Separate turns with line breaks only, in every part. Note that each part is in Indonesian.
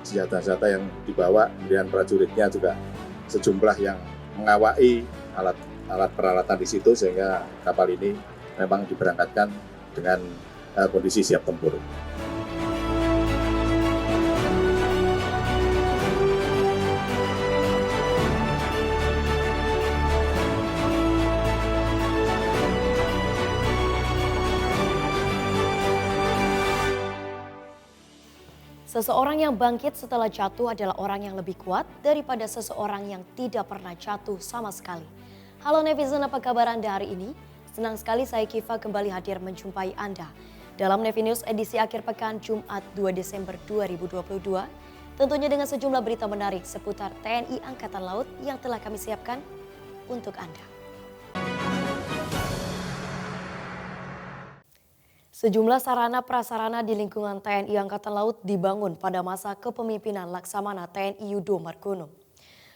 senjata-senjata yang dibawa, kemudian prajuritnya juga sejumlah yang mengawai alat peralatan di situ sehingga kapal ini memang diberangkatkan dengan kondisi siap tempur.
Seseorang yang bangkit setelah jatuh adalah orang yang lebih kuat daripada seseorang yang tidak pernah jatuh sama sekali. Halo netizen, apa kabar Anda hari ini? Senang sekali saya Kiva kembali hadir menjumpai Anda dalam Nevi News edisi akhir pekan Jumat 2 Desember 2022. Tentunya dengan sejumlah berita menarik seputar TNI Angkatan Laut yang telah kami siapkan untuk Anda. Sejumlah sarana prasarana di lingkungan TNI Angkatan Laut dibangun pada masa kepemimpinan Laksamana TNI Yudo Margono.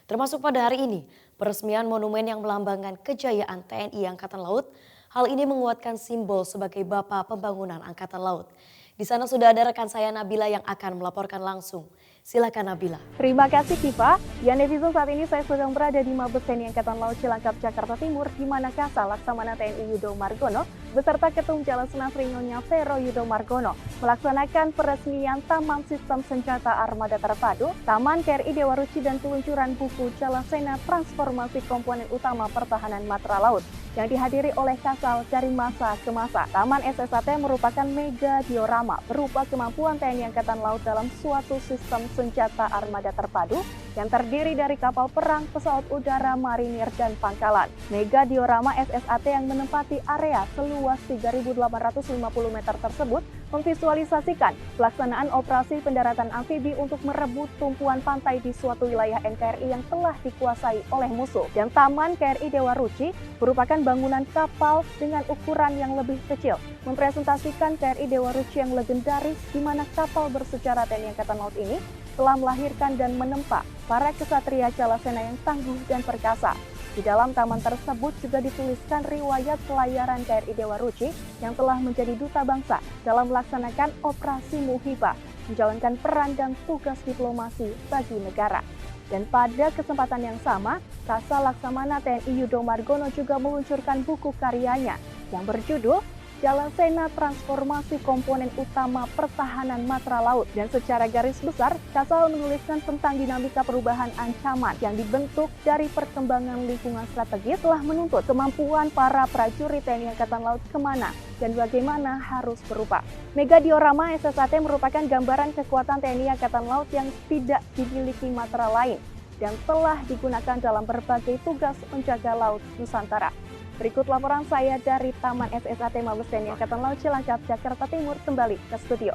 Termasuk pada hari ini, peresmian monumen yang melambangkan kejayaan TNI Angkatan Laut. Hal ini menguatkan simbol sebagai Bapa Pembangunan Angkatan Laut. Di sana sudah ada rekan saya Nabila yang akan melaporkan langsung. Silakan Nabila.
Terima kasih Kiva. Ya netizen, saat ini saya sedang berada di Mabes TNI Angkatan Laut Cilangkap, Jakarta Timur, di mana Kasal Laksamana TNI Yudo Margono beserta Ketum Jalan Senasri Nyonya Vero Yudo Margono melaksanakan peresmian Taman Sistem Senjata Armada Terpadu, Taman KRI Dewa Ruci dan peluncuran buku Jalasena Transformasi Komponen Utama Pertahanan Matra Laut yang dihadiri oleh Kasal dari masa ke masa. Taman SSAT merupakan mega diorama berupa kemampuan TNI Angkatan Laut dalam suatu sistem senjata armada terpadu yang terdiri dari kapal perang, pesawat udara, marinir, dan pangkalan. Mega diorama SSAT yang menempati area seluas 3.850 meter tersebut memvisualisasikan pelaksanaan operasi pendaratan amfibi untuk merebut tumpuan pantai di suatu wilayah NKRI yang telah dikuasai oleh musuh. Dan Taman KRI Dewa Ruci merupakan bangunan kapal dengan ukuran yang lebih kecil, mempresentasikan KRI Dewa Ruci yang legendaris di mana kapal bersejarah TNI Angkatan Laut ini telah melahirkan dan menempa para kesatria Jalasena yang tangguh dan perkasa. Di dalam taman tersebut juga dituliskan riwayat pelayaran KRI Dewa Ruci yang telah menjadi duta bangsa dalam melaksanakan operasi Muhibah, menjalankan peran dan tugas diplomasi bagi negara. Dan pada kesempatan yang sama, Kasal Laksamana TNI Yudo Margono juga meluncurkan buku karyanya yang berjudul Jalasena Transformasi Komponen Utama Pertahanan Matra Laut. Dan secara garis besar, Kasal menuliskan tentang dinamika perubahan ancaman yang dibentuk dari perkembangan lingkungan strategis telah menuntut kemampuan para prajurit TNI Angkatan Laut kemana dan bagaimana harus berubah. Mega diorama SSAT merupakan gambaran kekuatan TNI Angkatan Laut yang tidak dimiliki matra lain dan telah digunakan dalam berbagai tugas menjaga laut Nusantara. Berikut laporan saya dari Taman SSAT Mabes TNI Angkatan Laut Cilangkap, Jakarta Timur, kembali ke studio.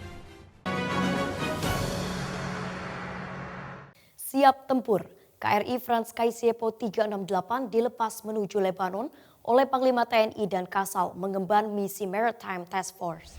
Siap tempur, KRI Frans Kaisiepo 368 dilepas menuju Lebanon oleh Panglima TNI dan Kasal mengemban misi Maritime Task Force.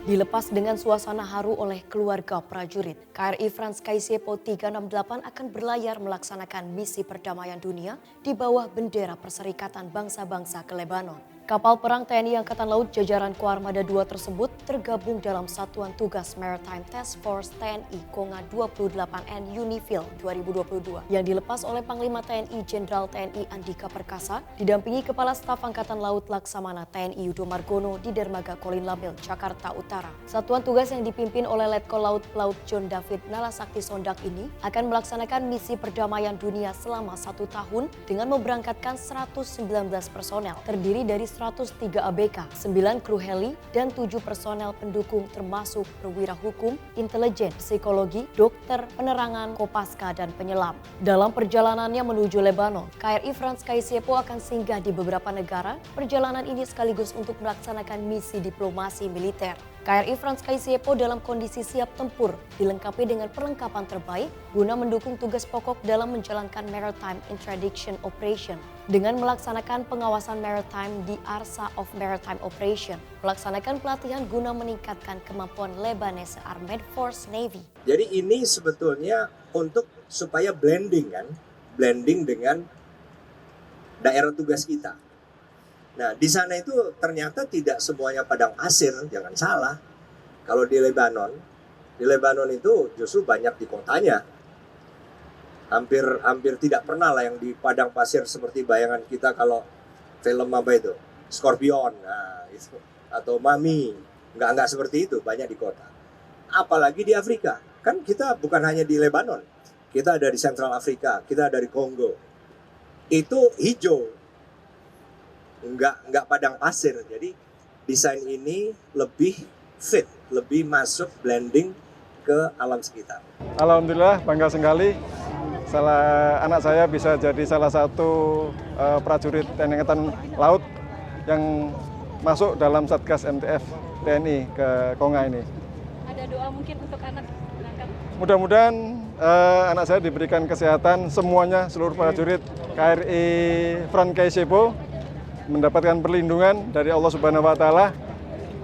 Dilepas dengan suasana haru oleh keluarga prajurit, KRI Frans Kaisiepo 368 akan berlayar melaksanakan misi perdamaian dunia di bawah bendera Perserikatan Bangsa-Bangsa ke Lebanon. Kapal perang TNI Angkatan Laut jajaran Koarmada II tersebut tergabung dalam Satuan Tugas Maritime Task Force TNI Konga 28N Unifil 2022 yang dilepas oleh Panglima TNI Jenderal TNI Andika Perkasa didampingi Kepala Staf Angkatan Laut Laksamana TNI Yudo Margono di Dermaga Kolin Lamil, Jakarta Utara. Satuan tugas yang dipimpin oleh Letkol Laut Pelaut John David Nalasakti Sondak ini akan melaksanakan misi perdamaian dunia selama 1 tahun dengan memberangkatkan 119 personel terdiri dari 103 ABK, 9 kru heli, dan 7 personel pendukung termasuk perwira hukum, intelijen, psikologi, dokter, penerangan, kopaska, dan penyelam. Dalam perjalanannya menuju Lebanon, KRI Frans Kaisiepo akan singgah di beberapa negara. Perjalanan ini sekaligus untuk melaksanakan misi diplomasi militer. KRI Frans Kaisiepo dalam kondisi siap tempur, dilengkapi dengan perlengkapan terbaik guna mendukung tugas pokok dalam menjalankan Maritime Interdiction Operation dengan melaksanakan pengawasan maritime di Arsa of Maritime Operation, melaksanakan pelatihan guna meningkatkan kemampuan Lebanese Armed Force Navy.
Jadi ini sebetulnya untuk supaya blending dengan daerah tugas kita. Nah, di sana itu ternyata tidak semuanya padang pasir, jangan salah. Kalau di Lebanon,
Di Lebanon itu justru banyak di kotanya. Hampir tidak pernah lah yang di padang pasir seperti bayangan kita kalau film apa itu, Scorpion, nah, itu. Atau Mami, nggak seperti itu, banyak di kota. Apalagi di Afrika, kan kita bukan hanya di Lebanon, kita ada di Central Afrika, kita ada di Kongo. Itu hijau, nggak padang pasir. Jadi desain ini lebih fit, lebih masuk blending ke alam sekitar.
Alhamdulillah bangga sekali anak saya bisa jadi salah satu prajurit TNI Angkatan Laut yang masuk dalam Satgas MTF TNI ke Konga ini.
Ada doa mungkin untuk anak berangkat?
Mudah-mudahan anak saya diberikan kesehatan semuanya, seluruh prajurit KRI Frans KSYEPO mendapatkan perlindungan dari Allah Subhanahu wa Ta'ala,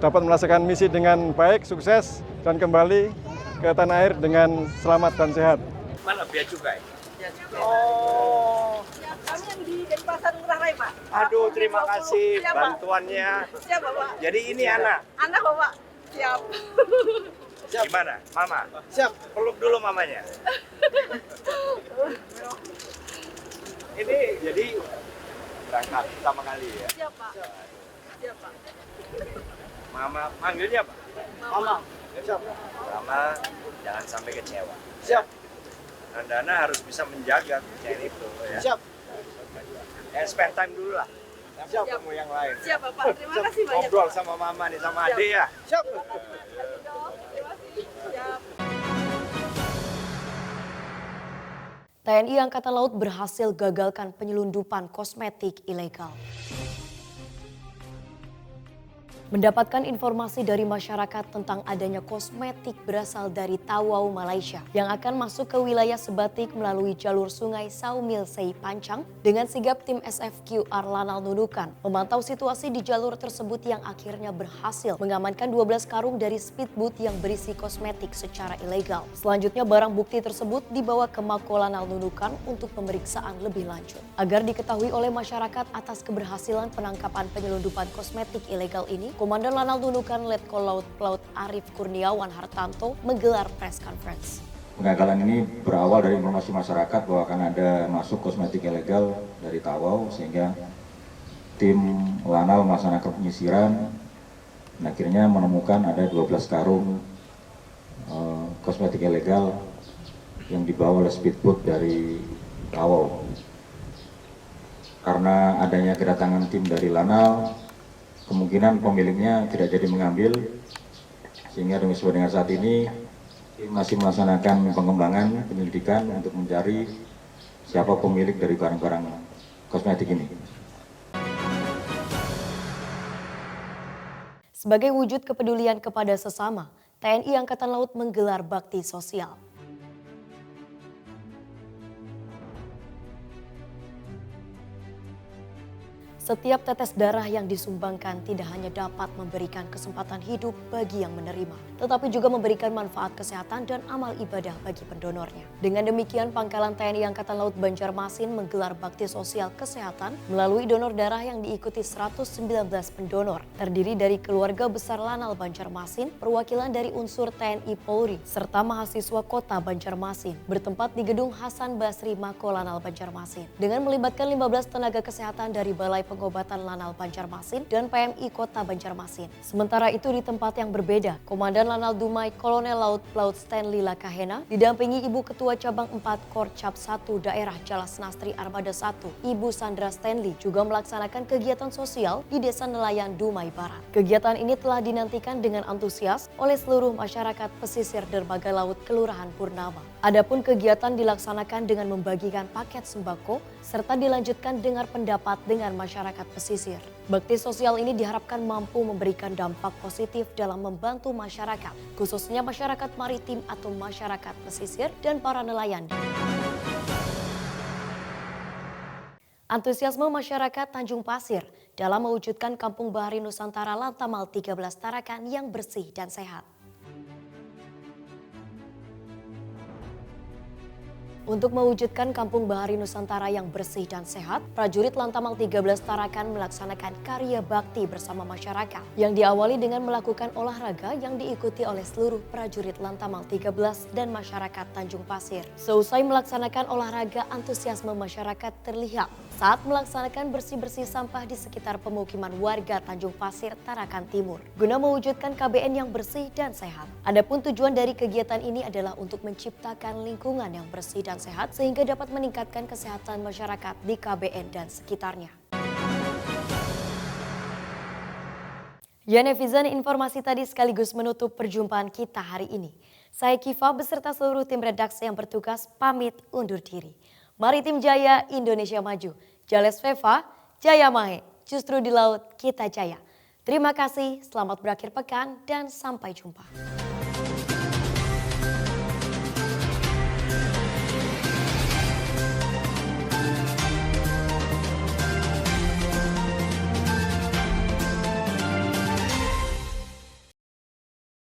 dapat melaksanakan misi dengan baik, sukses, dan kembali ke tanah air dengan selamat dan sehat.
Mana bea cukai?
Oh,
Kami yang di Denpasar Ngurah Rai, Pak.
aduh terima kasih
Siap, Pak.
bantuannya.
Siap, Bapak.
Jadi ini anak,
Anak, Bapak. Siap.
gimana? Mama?
Siap.
Peluk dulu mamanya. Ini jadi berangkat pertama kali ya.
Siap, Pak. Siap, Pak.
Mama manggilnya apa?
Mama.
Siap. Mama jangan sampai kecewa.
Siap.
Nandana harus bisa menjaga kepercayaan itu ya.
Siap.
Spend time dulu lah.
Siap.
Ketemu yang lain.
Siap, Bapak. Terima kasih banyak,
Ngobrol
Pak.
sama mama nih, sama
Siap.
Ade ya.
Siap.
Terima kasih. Siap.
TNI Angkatan Laut berhasil gagalkan penyelundupan kosmetik ilegal. Mendapatkan informasi dari masyarakat tentang adanya kosmetik berasal dari Tawau, Malaysia yang akan masuk ke wilayah Sebatik melalui jalur sungai Saumil Sei Pancang dengan sigap tim SFQR Lanal Nunukan memantau situasi di jalur tersebut yang akhirnya berhasil mengamankan 12 karung dari speedboat yang berisi kosmetik secara ilegal. Selanjutnya barang bukti tersebut dibawa ke Mako Lanal Nunukan untuk pemeriksaan lebih lanjut. Agar diketahui oleh masyarakat atas keberhasilan penangkapan penyelundupan kosmetik ilegal ini, Komandan Lanal Nunukan Letkol Laut Pelaut Arif Kurniawan Hartanto menggelar press conference.
Pengagalan ini berawal dari informasi masyarakat bahwa akan ada masuk kosmetik ilegal dari Tawau, sehingga tim Lanal melaksanakan penyisiran dan akhirnya menemukan ada 12 karung kosmetik ilegal yang dibawa oleh speedboat dari Tawau. Karena adanya kedatangan tim dari Lanal, kemungkinan pemiliknya tidak jadi mengambil, sehingga dengan saat ini masih melaksanakan pengembangan penyelidikan untuk mencari siapa pemilik dari barang-barang kosmetik ini.
Sebagai wujud kepedulian kepada sesama, TNI Angkatan Laut menggelar bakti sosial. Setiap tetes darah yang disumbangkan tidak hanya dapat memberikan kesempatan hidup bagi yang menerima, tetapi juga memberikan manfaat kesehatan dan amal ibadah bagi pendonornya. Dengan demikian, Pangkalan TNI Angkatan Laut Banjarmasin menggelar bakti sosial kesehatan melalui donor darah yang diikuti 119 pendonor, terdiri dari keluarga besar Lanal Banjarmasin, perwakilan dari unsur TNI Polri, serta mahasiswa kota Banjarmasin, bertempat di Gedung Hasan Basri Mako Lanal Banjarmasin, dengan melibatkan 15 tenaga kesehatan dari Balai Pengobatan Lanal Banjarmasin dan PMI Kota Banjarmasin. Sementara itu di tempat yang berbeda, Komandan Lanal Dumai Kolonel Laut Pelaut Stanley Lakahena didampingi Ibu Ketua Cabang 4 Korcap 1 Daerah Jalas Nastri Armada 1, Ibu Sandra Stanley juga melaksanakan kegiatan sosial di Desa Nelayan Dumai Barat. Kegiatan ini telah dinantikan dengan antusias oleh seluruh masyarakat pesisir dermaga laut Kelurahan Purnama. Adapun kegiatan dilaksanakan dengan membagikan paket sembako serta dilanjutkan dengar pendapat dengan masyarakat pesisir. Bakti sosial ini diharapkan mampu memberikan dampak positif dalam membantu masyarakat, khususnya masyarakat maritim atau masyarakat pesisir dan para nelayan. Antusiasme masyarakat Tanjung Pasir dalam mewujudkan Kampung Bahari Nusantara Lantamal 13 Tarakan yang bersih dan sehat. Untuk mewujudkan Kampung Bahari Nusantara yang bersih dan sehat, prajurit Lantamal 13 Tarakan melaksanakan karya bakti bersama masyarakat yang diawali dengan melakukan olahraga yang diikuti oleh seluruh prajurit Lantamal 13 dan masyarakat Tanjung Pasir. Seusai melaksanakan olahraga, antusiasme masyarakat terlihat saat melaksanakan bersih-bersih sampah di sekitar pemukiman warga Tanjung Pasir, Tarakan Timur, guna mewujudkan KBN yang bersih dan sehat. Adapun tujuan dari kegiatan ini adalah untuk menciptakan lingkungan yang bersih dan sehat sehingga dapat meningkatkan kesehatan masyarakat di KBN dan sekitarnya. Ya netizen, informasi tadi sekaligus menutup perjumpaan kita hari ini. Saya Kiva beserta seluruh tim redaksi yang bertugas pamit undur diri. Mari tim Jaya Indonesia maju. Jales Veva, Jaya Mahe, justru di laut kita jaya. Terima kasih, selamat berakhir pekan dan sampai jumpa.